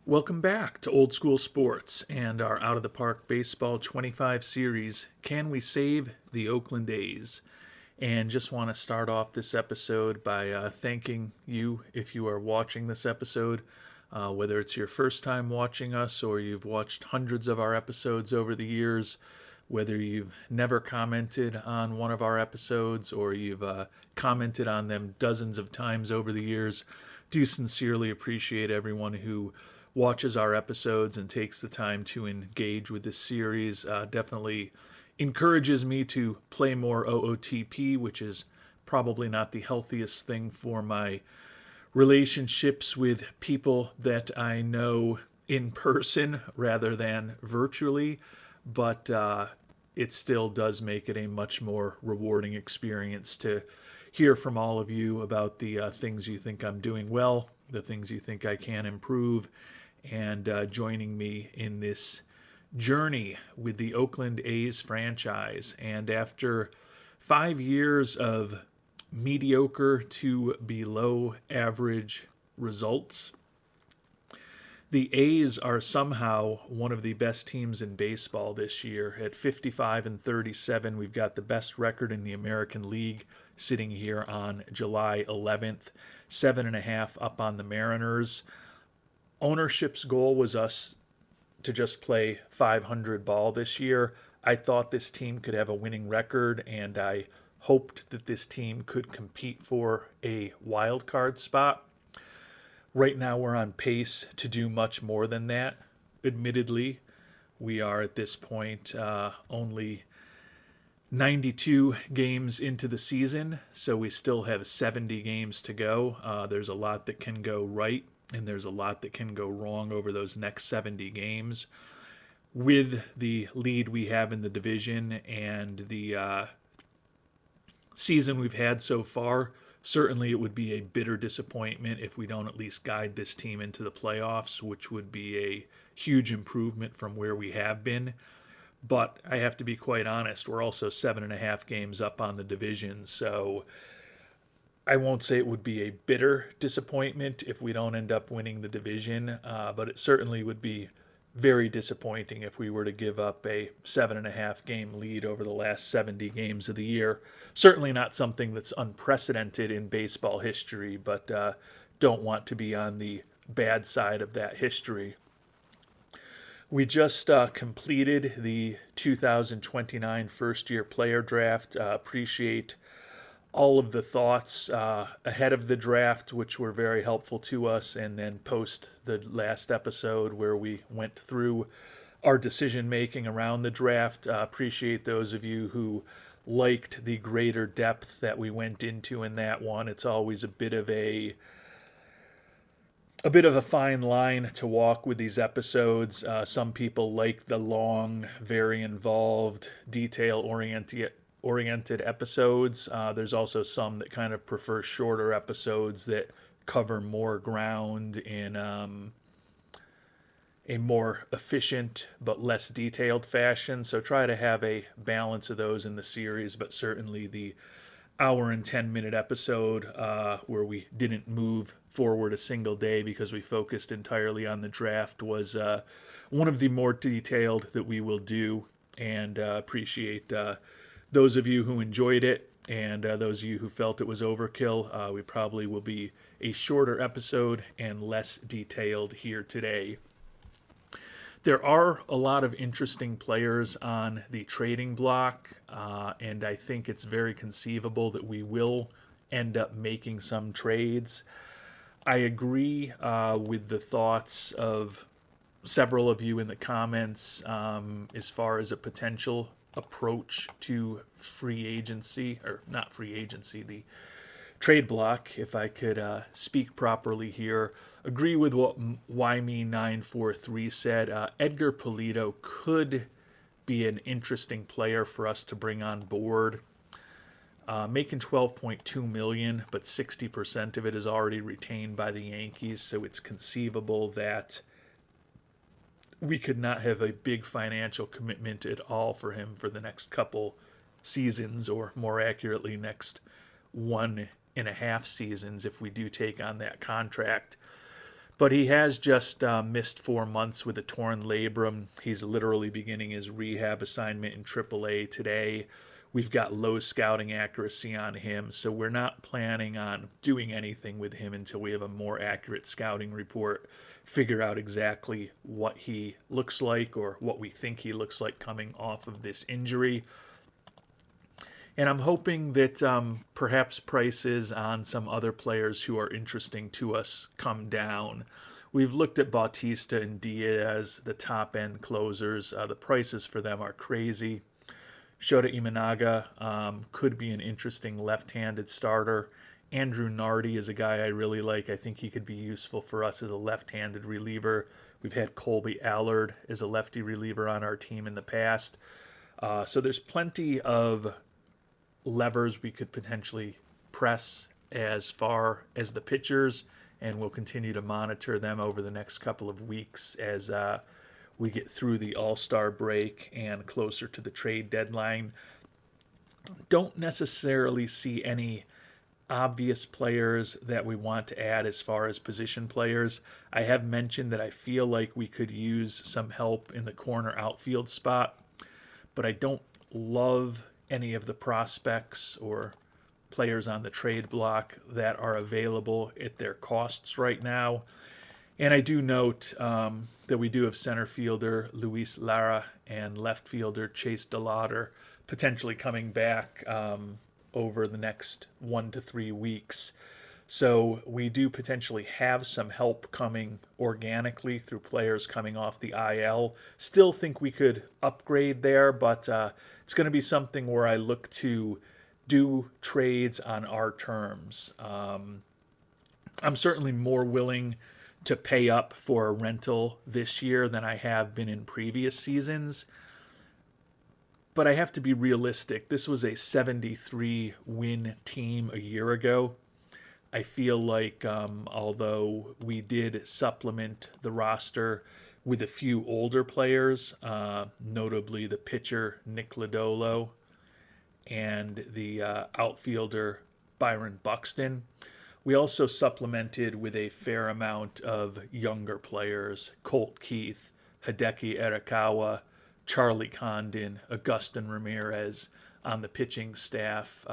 Welcome back to Old School Sports and our Out of the Park Baseball 25 series, Can We Save the Oakland A's? And just want to start off this episode by thanking you if you are watching this episode, whether it's your first time watching us or you've watched hundreds of our episodes over the years, whether you've never commented on one of our episodes or you've commented on them dozens of times over the years. Do sincerely appreciate everyone who watches our episodes and takes the time to engage with this series. Definitely encourages me to play more OOTP, which is probably not the healthiest thing for my relationships with people that I know in person rather than virtually, but it still does make it a much more rewarding experience to hear from all of you about the things you think I'm doing well, the things you think I can improve, and joining me in this journey with the Oakland A's franchise. And after 5 years of mediocre to below average results, the A's are somehow one of the best teams in baseball this year. At 55-37, we've got the best record in the American League sitting here on July 11th, 7.5 up on the Mariners. Ownership's goal was us to just play 500 ball this year. I thought this team could have a winning record, and I hoped that this team could compete for a wild card spot. Right now we're on pace to do much more than that. Admittedly, we are at this point only 92 games into the season, so we still have 70 games to go. There's a lot that can go right, and there's a lot that can go wrong over those next 70 games. With the lead we have in the division and the season we've had so far, certainly it would be a bitter disappointment if we don't at least guide this team into the playoffs, which would be a huge improvement from where we have been. But I have to be quite honest, we're also 7.5 games up on the division, so I won't say it would be a bitter disappointment if we don't end up winning the division, but it certainly would be very disappointing if we were to give up a 7.5 game lead over the last 70 games of the year. Certainly not something that's unprecedented in baseball history, but don't want to be on the bad side of that history. We just completed the 2029 first-year player draft. Appreciate all of the thoughts ahead of the draft, which were very helpful to us, and then post the last episode where we went through our decision making around the draft. Appreciate those of you who liked the greater depth that we went into in that one. It's always a bit of a fine line to walk with these episodes. Some people like the long, very involved, detail-oriented episodes. There's also some that kind of prefer shorter episodes that cover more ground in a more efficient but less detailed fashion. So try to have a balance of those in the series, but certainly the hour and 10-minute episode where we didn't move forward a single day because we focused entirely on the draft was one of the more detailed that we will do, and appreciate those of you who enjoyed it and those of you who felt it was overkill. We probably will be a shorter episode and less detailed here today. There are a lot of interesting players on the trading block, and I think it's very conceivable that we will end up making some trades. I agree with the thoughts of several of you in the comments as far as a potential approach to free agency, or not free agency, the trade block, if I could speak properly here. Agree with what YME943 said. Edgar Pulido could be an interesting player for us to bring on board. Making $12.2 million, but 60% of it is already retained by the Yankees, so it's conceivable that we could not have a big financial commitment at all for him for the next couple seasons, or more accurately, next 1.5 seasons if we do take on that contract. But he has just missed 4 months with a torn labrum. He's literally beginning his rehab assignment in AAA today. We've got low scouting accuracy on him, so we're not planning on doing anything with him until we have a more accurate scouting report, figure out exactly what he looks like or what we think he looks like coming off of this injury. And I'm hoping that perhaps prices on some other players who are interesting to us come down. We've looked at Bautista and Diaz, the top end closers. The prices for them are crazy. Shota Imanaga could be an interesting left-handed starter. Andrew Nardi is a guy I really like. I think he could be useful for us as a left-handed reliever. We've had Colby Allard as a lefty reliever on our team in the past. So there's plenty of levers we could potentially press as far as the pitchers, and we'll continue to monitor them over the next couple of weeks as we get through the All-Star break and closer to the trade deadline. Don't necessarily see any obvious players that we want to add as far as position players. I have mentioned that I feel like we could use some help in the corner outfield spot, but I don't love any of the prospects or players on the trade block that are available at their costs right now. And I do note that we do have center fielder Luis Lara and left fielder Chase DeLauder potentially coming back over the next 1 to 3 weeks. So we do potentially have some help coming organically through players coming off the IL. Still think we could upgrade there, but it's going to be something where I look to do trades on our terms. I'm certainly more willing to pay up for a rental this year than I have been in previous seasons. But I have to be realistic. This was a 73-win team a year ago. I feel like although we did supplement the roster with a few older players, notably the pitcher Nick Lodolo and the outfielder Byron Buxton, we also supplemented with a fair amount of younger players: Colt Keith, Hideki Arakawa, Charlie Condon, Agustin Ramirez on the pitching staff.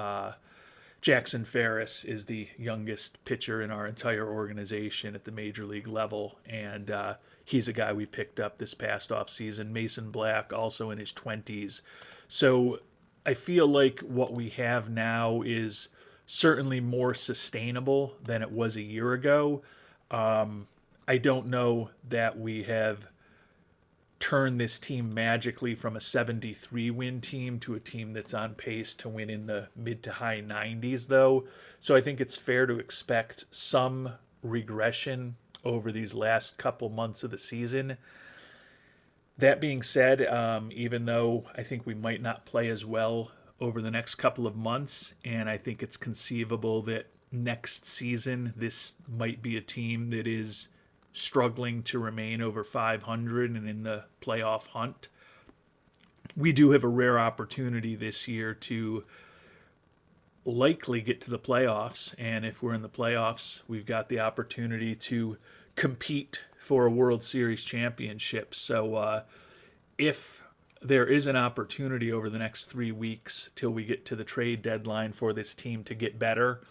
Jackson Ferris is the youngest pitcher in our entire organization at the major league level, and he's a guy we picked up this past offseason. Mason Black, also in his 20s. So I feel like what we have now is certainly more sustainable than it was a year ago. I don't know that we have turned this team magically from a 73-win team to a team that's on pace to win in the mid to high 90s, though. So I think it's fair to expect some regression over these last couple months of the season. That being said, even though I think we might not play as well over the next couple of months, and I think it's conceivable that next season this might be a team that is struggling to remain over 500 and in the playoff hunt, we do have a rare opportunity this year to likely get to the playoffs. And if we're in the playoffs, we've got the opportunity to compete for a World Series championship. So if there is an opportunity over the next 3 weeks till we get to the trade deadline for this team to get better,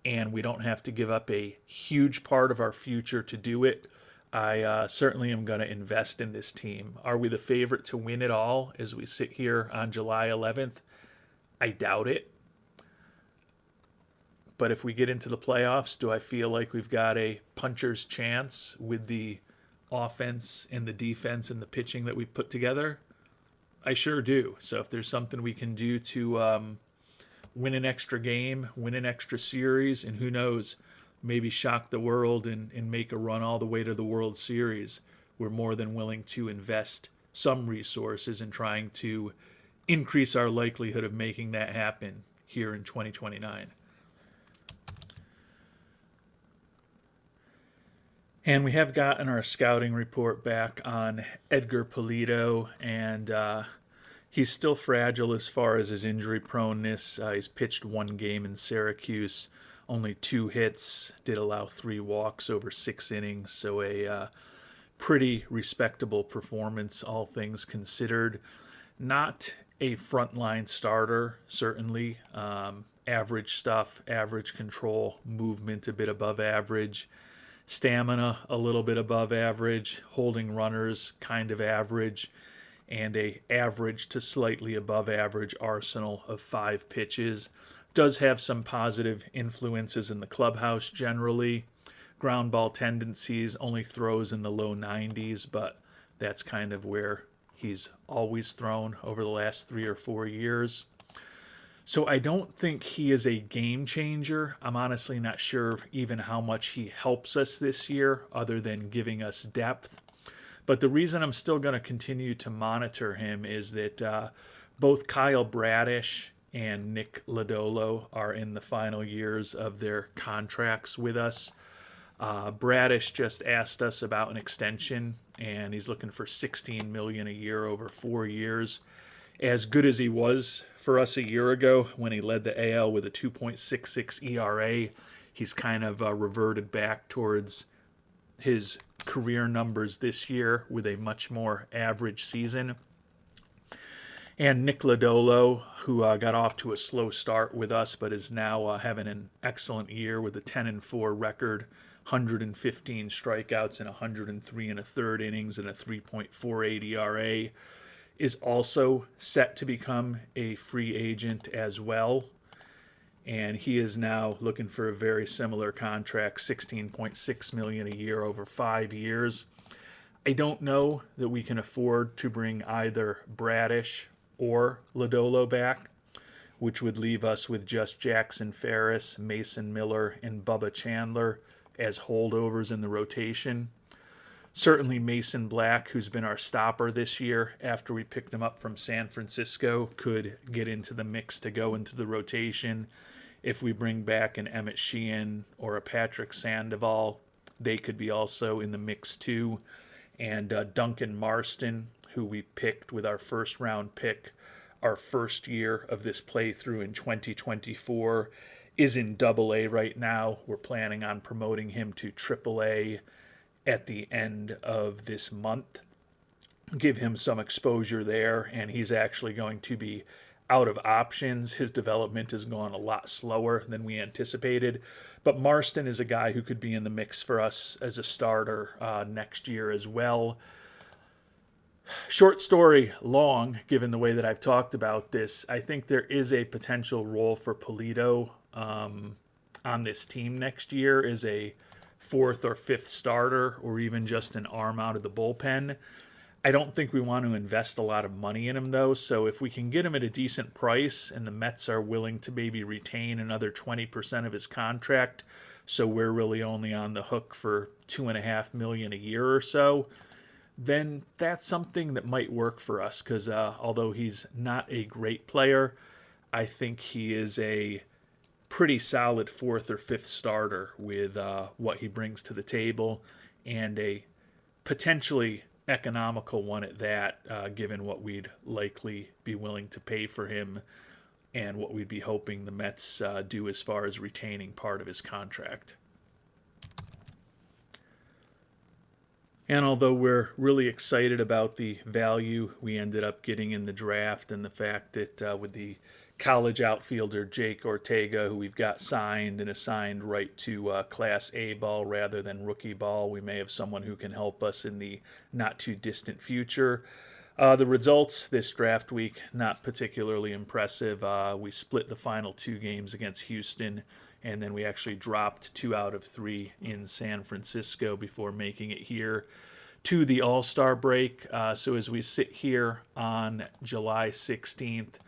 and we don't have to give up a huge part of our future to do it, I certainly am going to invest in this team. Are we the favorite to win it all as we sit here on July 11th? I doubt it. But if we get into the playoffs, do I feel like we've got a puncher's chance with the offense and the defense and the pitching that we've put together? I sure do. So if there's something we can do to win an extra game, win an extra series, and who knows, maybe shock the world and make a run all the way to the World Series, we're more than willing to invest some resources in trying to increase our likelihood of making that happen here in 2029. And we have gotten our scouting report back on Edgar Pulido, and he's still fragile as far as his injury proneness. He's pitched 1 game in Syracuse. only 2 hits, did allow 3 walks over 6 innings, so a pretty respectable performance, all things considered. Not a frontline starter, certainly. Average stuff, average control, movement a bit above average, stamina a little bit above average, holding runners kind of average, and a average to slightly above average arsenal of 5 pitches. Does have some positive influences in the clubhouse generally. Ground ball tendencies, only throws in the low 90s, but that's kind of where he's always thrown over the last 3 or 4 years. So I don't think he is a game changer. I'm honestly not sure even how much he helps us this year other than giving us depth. But the reason I'm still going to continue to monitor him is that both Kyle Bradish and Nick Lodolo are in the final years of their contracts with us. Bradish just asked us about an extension, and he's looking for $16 million a year over 4 years. As good as he was for us a year ago when he led the AL with a 2.66 ERA, he's kind of reverted back towards his career numbers this year with a much more average season. And Nick Lodolo, who got off to a slow start with us, but is now having an excellent year with a 10-4 record, 115 strikeouts in 103 and a third innings and a 3.48 ERA, is also set to become a free agent as well. And he is now looking for a very similar contract, $16.6 million a year over 5 years. I don't know that we can afford to bring either Bradish or Lodolo back, which would leave us with just Jackson Ferris, Mason Miller, and Bubba Chandler as holdovers in the rotation. Certainly Mason Black, who's been our stopper this year after we picked him up from San Francisco, could get into the mix to go into the rotation. If we bring back an Emmett Sheehan or a Patrick Sandoval, they could be also in the mix too. And Duncan Marston, who we picked with our first round pick, our first year of this playthrough in 2024, is in Double-A right now. We're planning on promoting him to Triple-A at the end of this month, give him some exposure there, and he's actually going to be out of options. His development has gone a lot slower than we anticipated, but Marston is a guy who could be in the mix for us as a starter next year as well. Short story long, given the way that I've talked about this, I think there is a potential role for Pulido on this team next year as a 4th or 5th starter, or even just an arm out of the bullpen. I don't think we want to invest a lot of money in him, though, so if we can get him at a decent price and the Mets are willing to maybe retain another 20% of his contract, so we're really only on the hook for $2.5 million a year or so, then that's something that might work for us, because although he's not a great player, I think he is a pretty solid 4th or 5th starter with what he brings to the table, and a potentially economical one at that, given what we'd likely be willing to pay for him and what we'd be hoping the Mets do as far as retaining part of his contract. And although we're really excited about the value we ended up getting in the draft and the fact that with the college outfielder Jake Ortega, who we've got signed and assigned right to Class A ball rather than rookie ball, we may have someone who can help us in the not-too-distant future. The results this draft week, not particularly impressive. We split the final 2 games against Houston, and then we actually dropped 2 out of 3 in San Francisco before making it here to the All-Star break. So as we sit here on July 16th,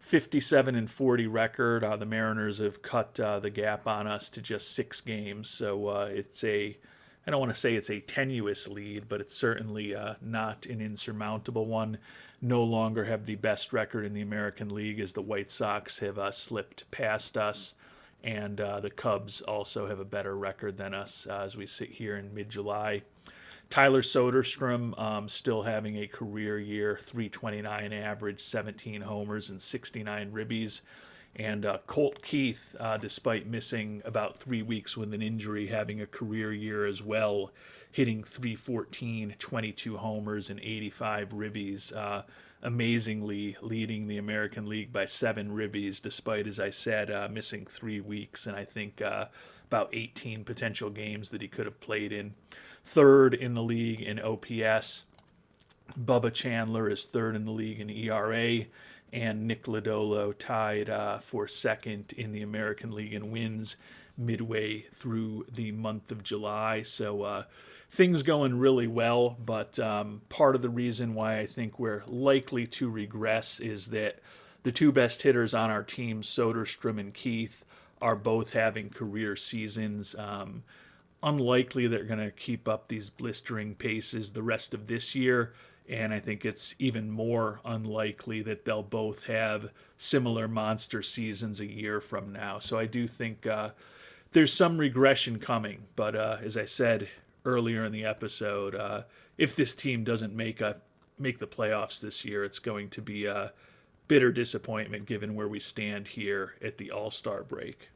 57-40 record. The Mariners have cut the gap on us to just 6 games, so it's I don't want to say it's a tenuous lead, but it's certainly not an insurmountable one. No longer have the best record in the American League, as the White Sox have slipped past us, and the Cubs also have a better record than us as we sit here in mid-July. Tyler Soderstrom still having a career year, 329 average, 17 homers and 69 ribbies. And Colt Keith, despite missing about 3 weeks with an injury, having a career year as well, hitting .314, 22 homers, and 85 ribbies. Amazingly leading the American League by 7 ribbies, despite, as I said, missing 3 weeks, and I think about 18 potential games that he could have played in. Third in the league in OPS. Bubba Chandler is third in the league in ERA, and Nick Lodolo tied for second in the American League in wins midway through the month of July. So things going really well, but part of the reason why I think we're likely to regress is that the two best hitters on our team, Soderstrom and Keith, are both having career seasons. Unlikely they're going to keep up these blistering paces the rest of this year, and I think it's even more unlikely that they'll both have similar monster seasons a year from now. So I do think there's some regression coming, but as I said earlier in the episode, if this team doesn't make the playoffs this year, it's going to be a bitter disappointment given where we stand here at the All-Star break.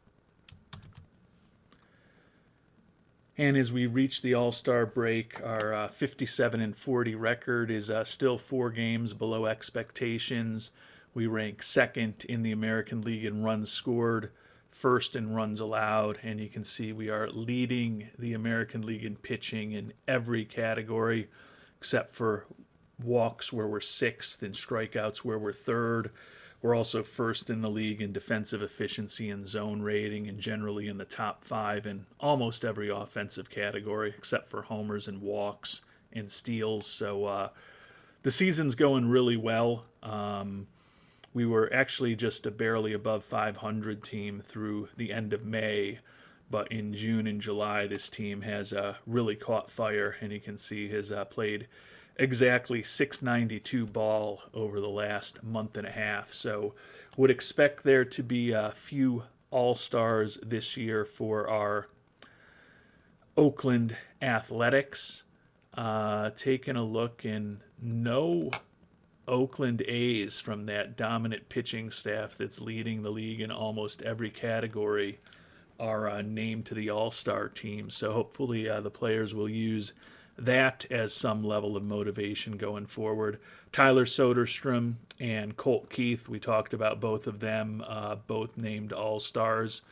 And as we reach the All-Star break, our 57-40 record is still 4 games below expectations. We rank second in the American League in runs scored, first in runs allowed, and you can see we are leading the American League in pitching in every category except for walks, where we're 6th, and strikeouts, where we're 3rd. We're also first in the league in defensive efficiency and zone rating, and generally in the top 5 in almost every offensive category except for homers and walks and steals. So the season's going really well. We were actually just a barely above 500 team through the end of May, but in June and July this team has really caught fire, and you can see has played exactly .692 ball over the last month and a half. So would expect there to be a few All-Stars this year for our Oakland Athletics. Taking a look, and no Oakland A's from that dominant pitching staff that's leading the league in almost every category are named to the All-Star team. So hopefully the players will use that as some level of motivation going forward. Tyler Soderstrom and Colt Keith, we talked about both of them, both named All-Stars.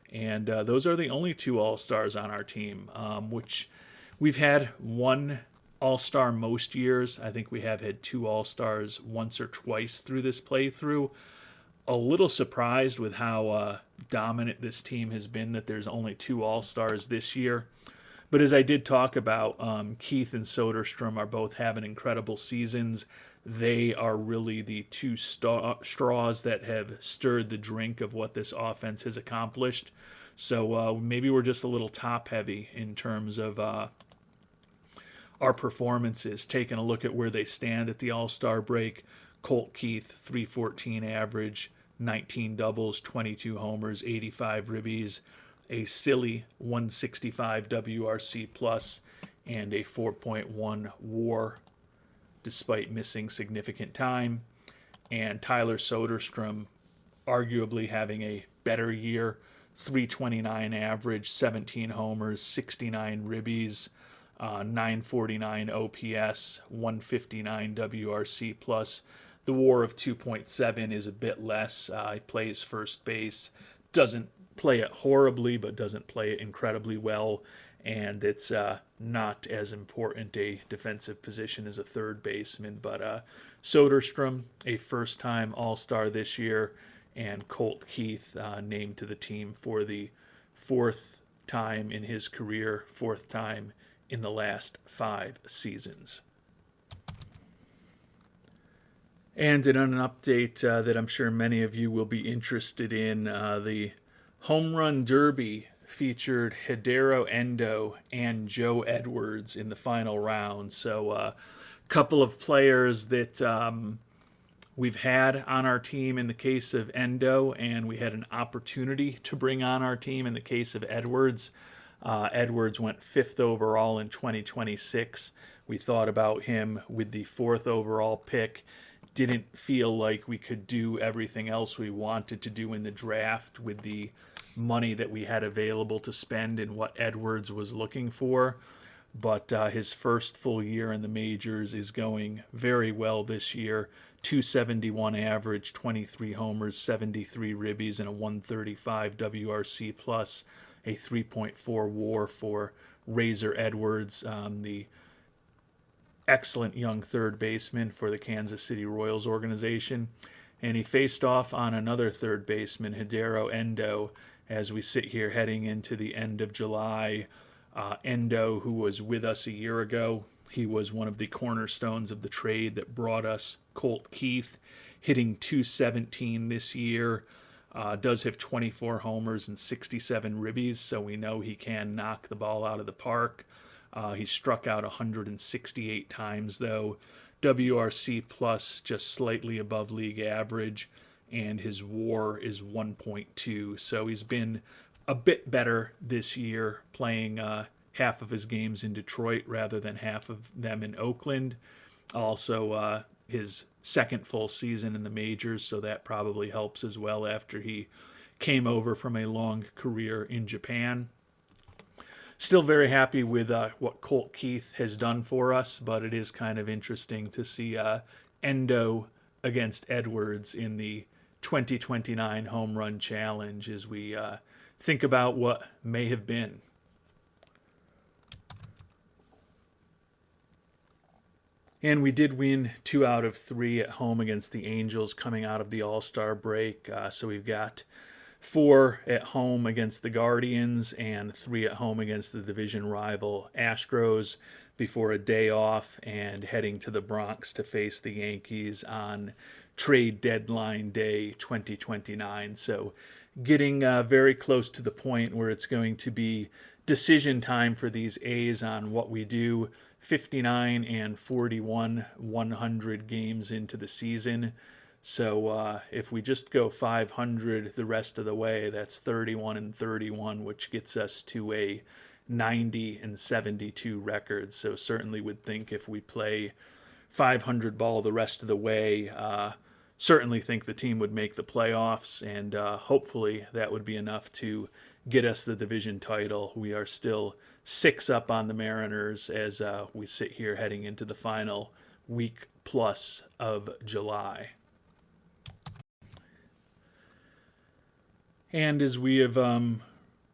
And those are the only 2 All-Stars on our team, which we've had one All-Star most years. I think we have had 2 All-Stars once or twice through this playthrough. A little surprised with how dominant this team has been that there's only 2 All-Stars this year. But as I did talk about, Keith and Soderstrom are both having incredible seasons. They are really the 2 straws that have stirred the drink of what this offense has accomplished. So maybe we're just a little top-heavy in terms of our performances. Taking a look at where they stand at the All-Star break, Colt Keith, .314 average, 19 doubles, 22 homers, 85 ribbies, a silly 165 WRC plus, and a 4.1 WAR despite missing significant time. And Tyler Soderstrom arguably having a better year, .329 average, 17 homers, 69 ribbies, 949 OPS, 159 WRC plus. The WAR of 2.7 is a bit less. He plays first base, doesn't play it horribly, but doesn't play it incredibly well, and it's not as important a defensive position as a third baseman. But Soderstrom, a first-time All-Star this year, and Colt Keith named to the team for the 4th time in his career, 4th time in the last 5 seasons. And in an update that I'm sure many of you will be interested in, the Home Run Derby featured Hidero Endo and Joe Edwards in the final round. So a couple of players that we've had on our team in the case of Endo, and we had an opportunity to bring on our team in the case of Edwards. Edwards went 5th overall in 2026. We thought about him with the 4th overall pick. didn't feel like we could do everything else we wanted to do in the draft with the money that we had available to spend and what Edwards was looking for. But his first full year in the majors is going very well this year. 271 average, 23 homers, 73 ribbies, and a 135 WRC plus, a 3.4 WAR for Razor Edwards, the excellent young third baseman for the Kansas City Royals organization. And he faced off on another third baseman, Hidero Endo, as we sit here heading into the end of July. Endo, who was with us a year ago, he was one of the cornerstones of the trade that brought us Colt Keith, hitting 217 this year. Does have 24 homers and 67 ribbies, so we know he can knock the ball out of the park. He struck out 168 times, though. WRC plus just slightly above league average, and his WAR is 1.2. So he's been a bit better this year, playing half of his games in Detroit rather than half of them in Oakland. Also, his second full season in the majors, so that probably helps as well after he came over from a long career in Japan. Still very happy with what Colt Keith has done for us, but it is kind of interesting to see Endo against Edwards in the 2029 Home Run Challenge as we think about what may have been. And we did win 2 out of 3 at home against the Angels coming out of the All-Star break. So we've got 4 at home against the Guardians and 3 at home against the division rival Astros before a day off and heading to the Bronx to face the Yankees on trade deadline day 2029. So getting very close to the point where it's going to be decision time for these A's on what we do. 59 and 41 100 games into the season. So if we just go 500 the rest of the way, that's 31 and 31, which gets us to a 90 and 72 record. So certainly would think if we play 500 ball the rest of the way, certainly think the team would make the playoffs, and hopefully that would be enough to get us the division title. We are still 6 up on the Mariners as we sit here heading into the final week plus of July. And as we have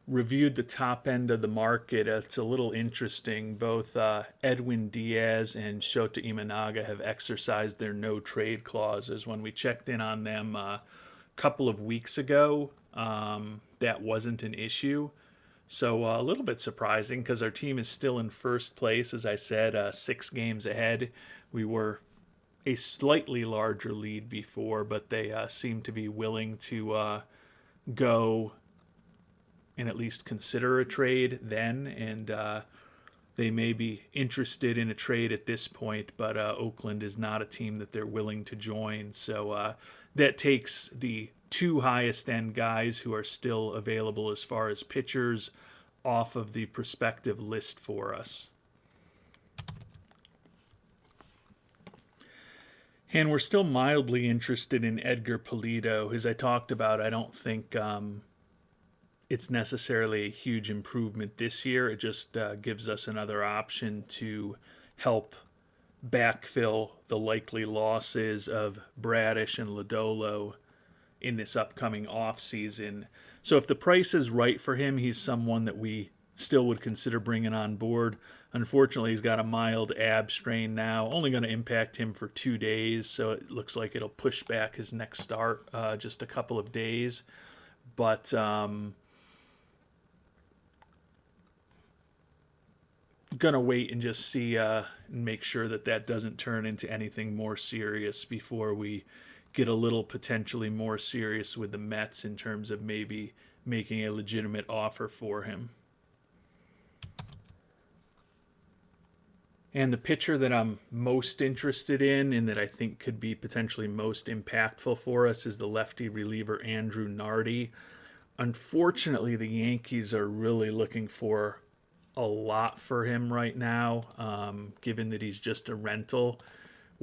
reviewed the top end of the market, it's a little interesting. Both Edwin Diaz and Shota Imanaga have exercised their no trade clauses. When we checked in on them a couple of weeks ago, that wasn't an issue. So a little bit surprising because our team is still in first place, as I said, 6 games ahead. We were a slightly larger lead before, but they seem to be willing to go and at least consider a trade then, and they may be interested in a trade at this point, but Oakland is not a team that they're willing to join. So that takes the 2 highest end guys who are still available as far as pitchers off of the prospective list for us. And we're still mildly interested in Edgar Pulido. As I talked about, I don't think it's necessarily a huge improvement this year. It just gives us another option to help backfill the likely losses of Bradish and Lodolo in this upcoming offseason. So if the price is right for him, he's someone that we still would consider bringing on board. Unfortunately, he's got a mild ab strain now, only going to impact him for 2 days, so it looks like it'll push back his next start just a couple of days. But gonna wait and just see and make sure that doesn't turn into anything more serious before we get a little potentially more serious with the Mets in terms of maybe making a legitimate offer for him. And the pitcher that I'm most interested in and that I think could be potentially most impactful for us is the lefty reliever Andrew Nardi. Unfortunately, the Yankees are really looking for a lot for him right now, given that he's just a rental.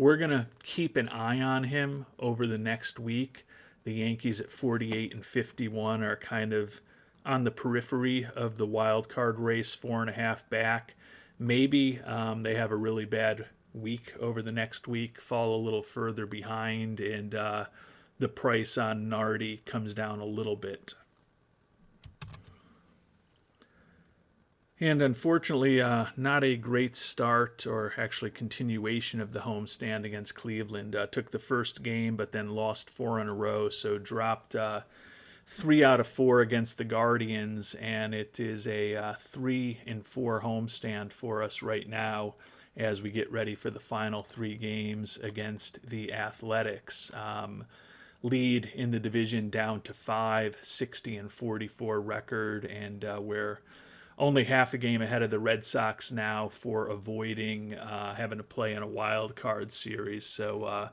we're going to keep an eye on him over the next week. The Yankees at 48 and 51 are kind of on the periphery of the wild card race, 4.5 back. Maybe they have a really bad week over the next week, fall a little further behind, and the price on Nardi comes down a little bit. And unfortunately, not a great start or actually continuation of the homestand against Cleveland. Took the first game, but then lost 4 in a row, so dropped 3 out of 4 against the Guardians, and it is a 3-4 homestand for us right now as we get ready for the final 3 games against the Athletics. Lead in the division down to 5, 60-44 record, and we're only half a game ahead of the Red Sox now for avoiding having to play in a wild card series. So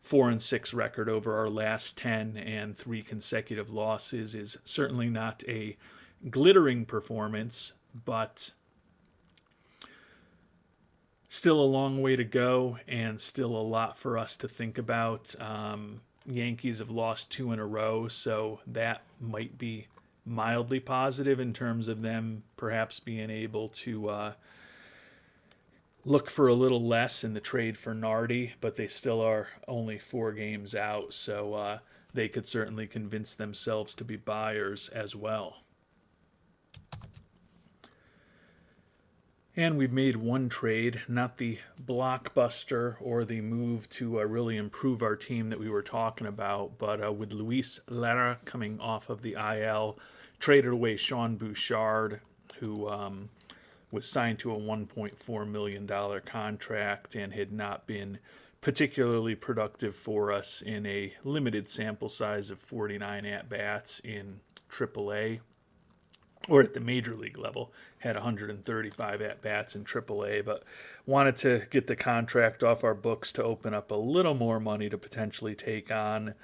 4-6 record over our last 10 and 3 consecutive losses is certainly not a glittering performance, but still a long way to go and still a lot for us to think about. Yankees have lost 2 in a row, so that might be mildly positive in terms of them perhaps being able to look for a little less in the trade for Nardi, but they still are only 4 games out, so they could certainly convince themselves to be buyers as well. And we've made one trade, not the blockbuster or the move to really improve our team that we were talking about, but with Luis Lara coming off of the IL, traded away Sean Bouchard, who was signed to a $1.4 million contract and had not been particularly productive for us in a limited sample size of 49 at-bats in AAA. Or at the major league level, had 135 at-bats in AAA, but wanted to get the contract off our books to open up a little more money to potentially take on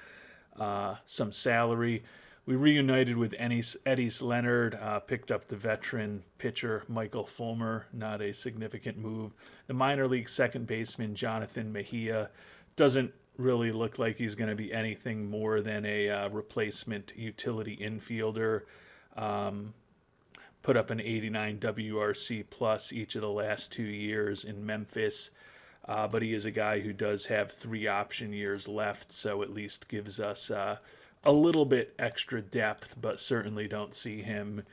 some salary. We reunited with Eddys Leonard, picked up the veteran pitcher Michael Fulmer, not a significant move. The minor league second baseman Jonathan Mejia doesn't really look like he's going to be anything more than a replacement utility infielder. Put up an 89 WRC plus each of the last 2 years in Memphis, but he is a guy who does have 3 option years left, so at least gives us a little bit extra depth, but certainly don't see him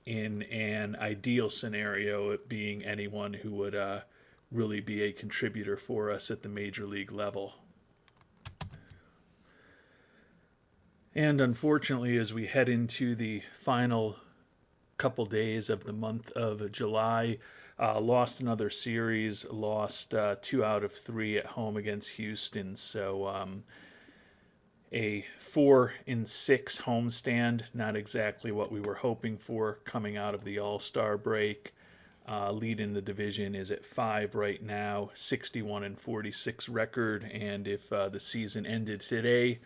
in an ideal scenario being anyone who would really be a contributor for us at the major league level. And unfortunately, as we head into the final couple days of the month of July, lost another series, lost 2 out of 3 at home against Houston, so a 4-6 homestand, not exactly what we were hoping for coming out of the All-Star break. Lead in the division is at 5 right now, 61-46 record, and if the season ended today,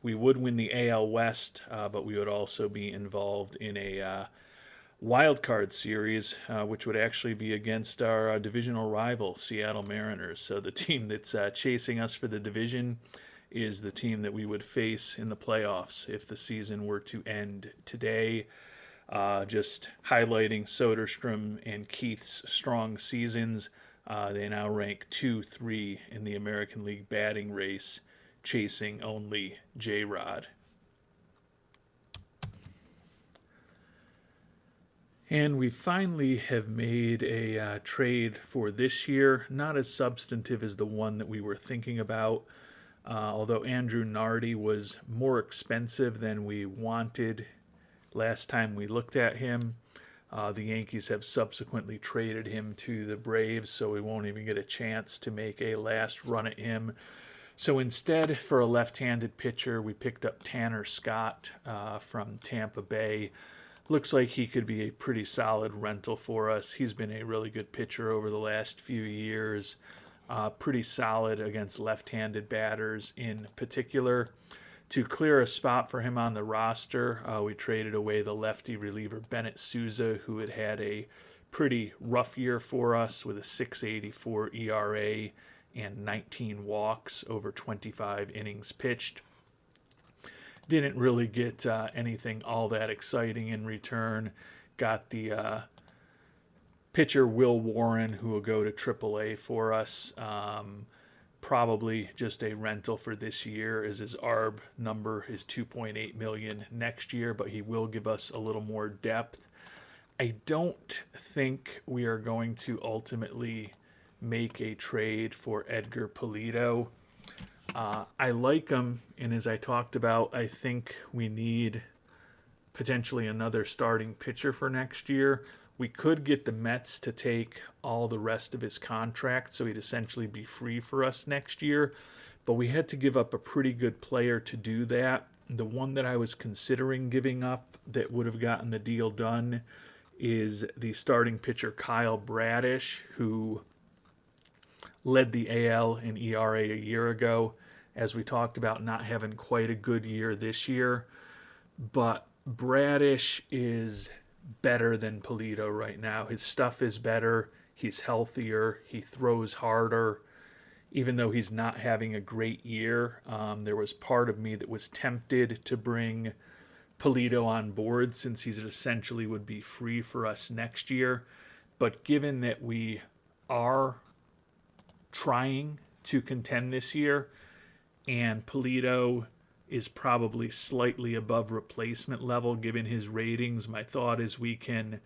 we would win the AL West, but we would also be involved in a wild card series, which would actually be against our divisional rival, Seattle Mariners. So the team that's chasing us for the division is the team that we would face in the playoffs if the season were to end today. Just highlighting Soderstrom and Keith's strong seasons. They now rank 2-3 in the American League batting race, chasing only J-Rod. And we finally have made a trade for this year, not as substantive as the one that we were thinking about, although Andrew Nardi was more expensive than we wanted last time we looked at him. The Yankees have subsequently traded him to the Braves, so we won't even get a chance to make a last run at him. So instead, for a left-handed pitcher, we picked up Tanner Scott from Tampa Bay. Looks like he could be a pretty solid rental for us. He's been a really good pitcher over the last few years. Pretty solid against left-handed batters in particular. To clear a spot for him on the roster, we traded away the lefty reliever Bennett Sousa, who had a pretty rough year for us with a 6.84 ERA and 19 walks over 25 innings pitched. Didn't really get anything all that exciting in return. Got the pitcher Will Warren, who will go to AAA for us. Probably just a rental for this year, as his ARB number is 2.8 million next year, but he will give us a little more depth. I don't think we are going to ultimately make a trade for Edgar Pulido. I like him, and as I talked about, I think we need potentially another starting pitcher for next year. We could get the Mets to take all the rest of his contract, so he'd essentially be free for us next year. But we had to give up a pretty good player to do that. The one that I was considering giving up that would have gotten the deal done is the starting pitcher Kyle Bradish, who led the AL in ERA a year ago. As we talked about, not having quite a good year this year. But Bradish is better than Pulido right now. His stuff is better. He's healthier. He throws harder. Even though he's not having a great year, there was part of me that was tempted to bring Pulido on board since he's essentially would be free for us next year. But given that we are trying to contend this year, and Pulido is probably slightly above replacement level given his ratings, my thought is we can,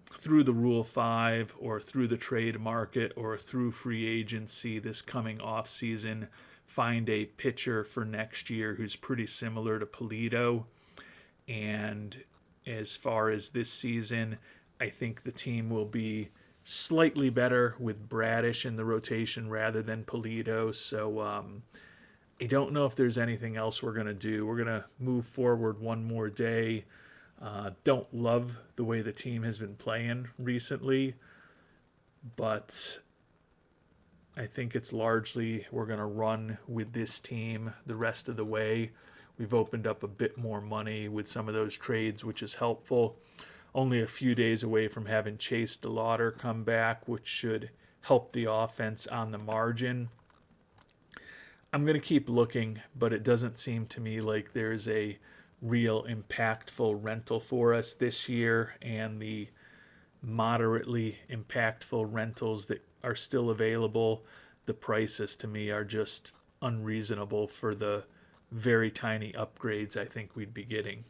through the Rule 5 or through the trade market or through free agency this coming offseason, find a pitcher for next year who's pretty similar to Pulido. And as far as this season, I think the team will be slightly better with Bradish in the rotation rather than Pulido. So I don't know if there's anything else we're going to do. We're going to move forward one more day. Don't love the way the team has been playing recently, but I think it's largely we're going to run with this team the rest of the way. We've opened up a bit more money with some of those trades, which is helpful. Only a few days away from having Chase DeLauder come back, which should help the offense on the margin. I'm going to keep looking, but it doesn't seem to me like there's a real impactful rental for us this year, and the moderately impactful rentals that are still available, the prices to me are just unreasonable for the very tiny upgrades I think we'd be getting.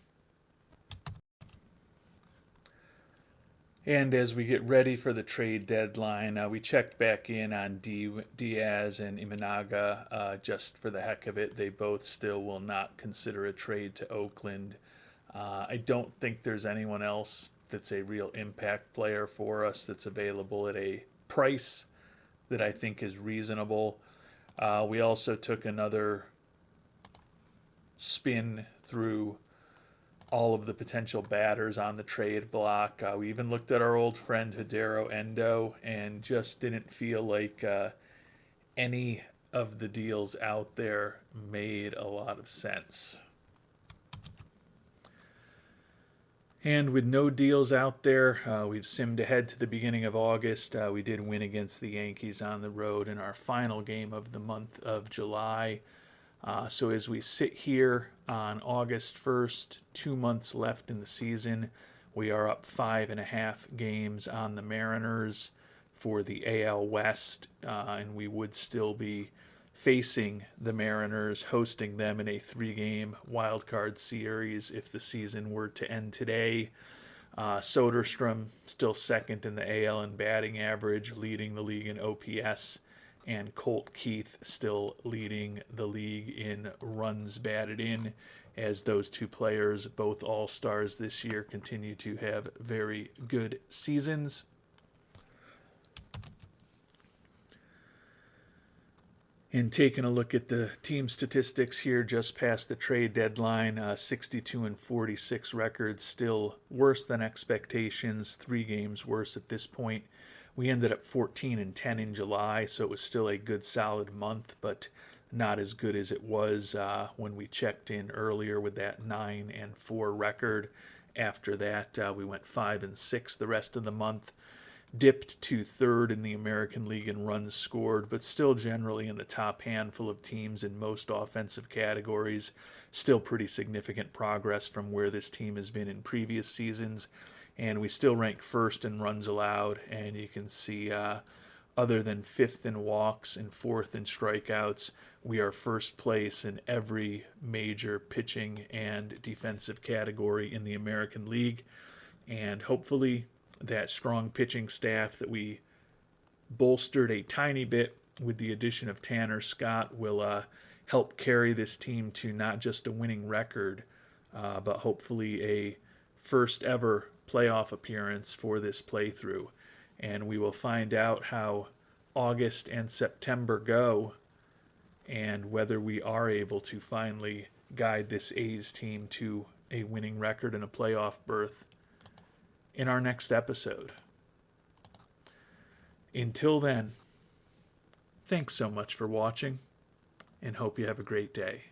And as we get ready for the trade deadline, we checked back in on Diaz and Imanaga just for the heck of it. They both still will not consider a trade to Oakland. I don't think there's anyone else that's a real impact player for us that's available at a price that I think is reasonable. We also took another spin through all of the potential batters on the trade block. We even looked at our old friend Hidero Endo and just didn't feel like any of the deals out there made a lot of sense. And with no deals out there, we've simmed ahead to the beginning of August. We did win against the Yankees on the road in our final game of the month of July. So as we sit here on August 1st, 2 months left in the season, we are up 5.5 games on the Mariners for the AL West, and we would still be facing the Mariners, hosting them in a 3-game wildcard series if the season were to end today. Soderstrom still second in the AL in batting average, leading the league in OPS, and Colt Keith still leading the league in runs batted in, as those two players, both all-stars this year, continue to have very good seasons. And taking a look at the team statistics here just past the trade deadline, 62-46 records, still worse than expectations, 3 games worse at this point. We ended up 14-10 in July, so it was still a good solid month, but not as good as it was when we checked in earlier with that 9-4 record. After that, we went 5-6 the rest of the month. dipped to third in the American League in runs scored, but still generally in the top handful of teams in most offensive categories. Still pretty significant progress from where this team has been in previous seasons. And we still rank first in runs allowed, and you can see other than fifth in walks and fourth in strikeouts, we are first place in every major pitching and defensive category in the American League. And hopefully that strong pitching staff that we bolstered a tiny bit with the addition of Tanner Scott will help carry this team to not just a winning record, but hopefully a first ever playoff appearance for this playthrough. And we will find out how August and September go and whether we are able to finally guide this A's team to a winning record and a playoff berth in our next episode. Until then, thanks so much for watching, and hope you have a great day.